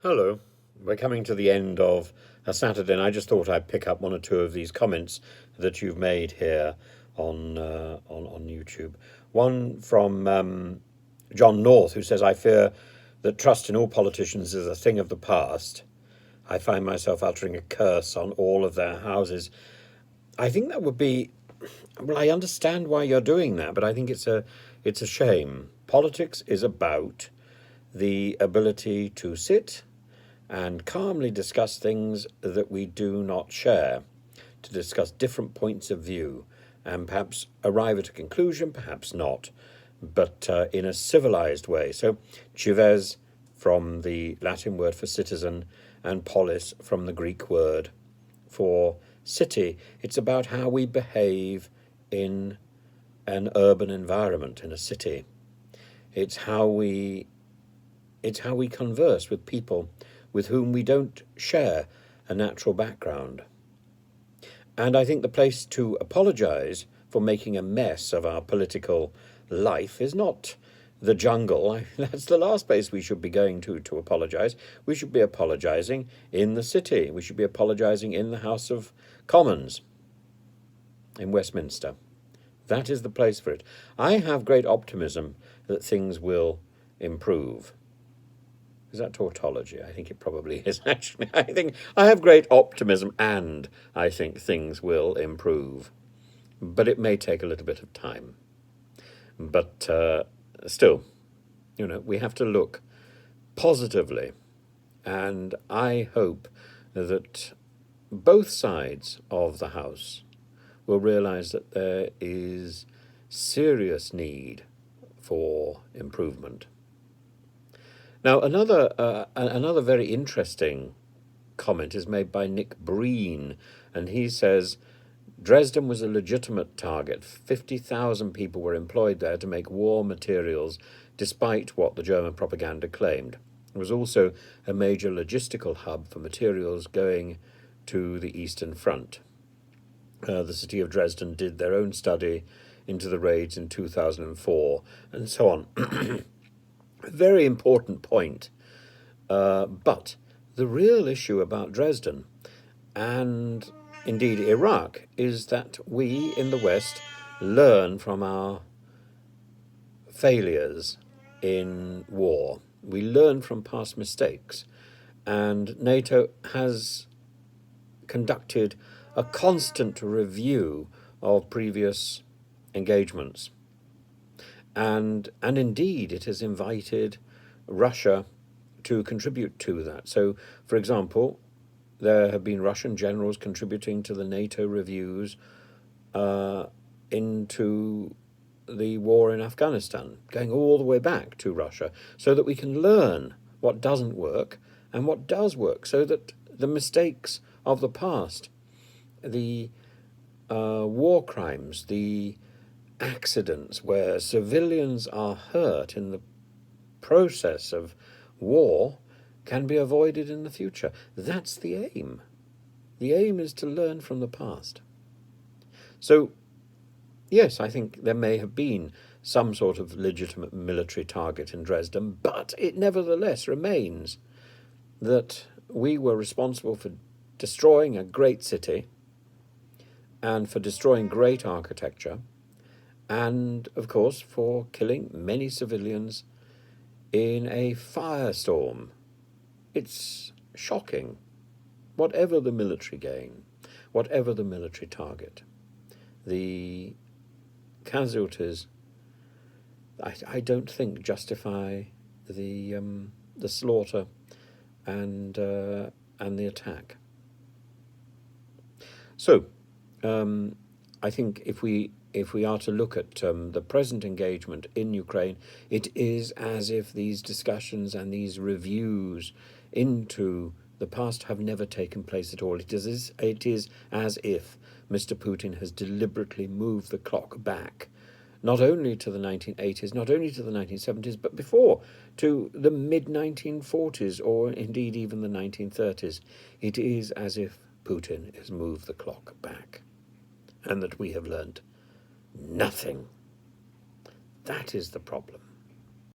Hello. We're coming to the end of a Saturday, and I just thought I'd pick up one or two of these comments that you've made here on YouTube. One from John North, who says, "I fear that trust in all politicians is a thing of the past. I find myself uttering a curse on all of their houses." I think that would be, well, I understand why you're doing that, but I think it's a shame. Politics is about the ability to sit and calmly discuss things that we do not share, to discuss different points of view, and perhaps arrive at a conclusion, perhaps not, but in a civilized way. So, cives from the Latin word for citizen, and polis from the Greek word for city. It's about how we behave in an urban environment, in a city. It's how we converse with people with whom we don't share a natural background. And I think the place to apologise for making a mess of our political life is not the jungle. That's the last place we should be going to apologise. We should be apologising in the city. We should be apologising in the House of Commons in Westminster. That is the place for it. I have great optimism that things will improve. Is that tautology? I think it probably is, actually. I think I have great optimism, and I think things will improve. But it may take a little bit of time. But still, we have to look positively. And I hope that both sides of the House will realise that there is serious need for improvement. Now, another very interesting comment is made by Nick Breen, and he says, Dresden was a legitimate target. 50,000 people were employed there to make war materials, despite what the German propaganda claimed. It was also a major logistical hub for materials going to the Eastern Front. The city of Dresden did their own study into the raids in 2004, and so on. A very important point. But the real issue about Dresden, and indeed Iraq, is that we in the West learn from our failures in war. We learn from past mistakes. And NATO has conducted a constant review of previous engagements. And indeed, it has invited Russia to contribute to that. So, for example, there have been Russian generals contributing to the NATO reviews into the war in Afghanistan, going all the way back to Russia, so that we can learn what doesn't work and what does work, so that the mistakes of the past, the war crimes, the accidents where civilians are hurt in the process of war can be avoided in the future. That's the aim. The aim is to learn from the past. So, yes, I think there may have been some sort of legitimate military target in Dresden, but it nevertheless remains that we were responsible for destroying a great city and for destroying great architecture, and, of course, for killing many civilians in a firestorm. It's shocking. Whatever the military gain, whatever the military target, the casualties, I don't think justify the slaughter and the attack. So, I think if we are to look at the present engagement in Ukraine, it is as if these discussions and these reviews into the past have never taken place at all. It is as if Mr. Putin has deliberately moved the clock back, not only to the 1980s, not only to the 1970s, but before, to the mid-1940s, or indeed even the 1930s. It is as if Putin has moved the clock back, and that we have learned nothing. That is the problem.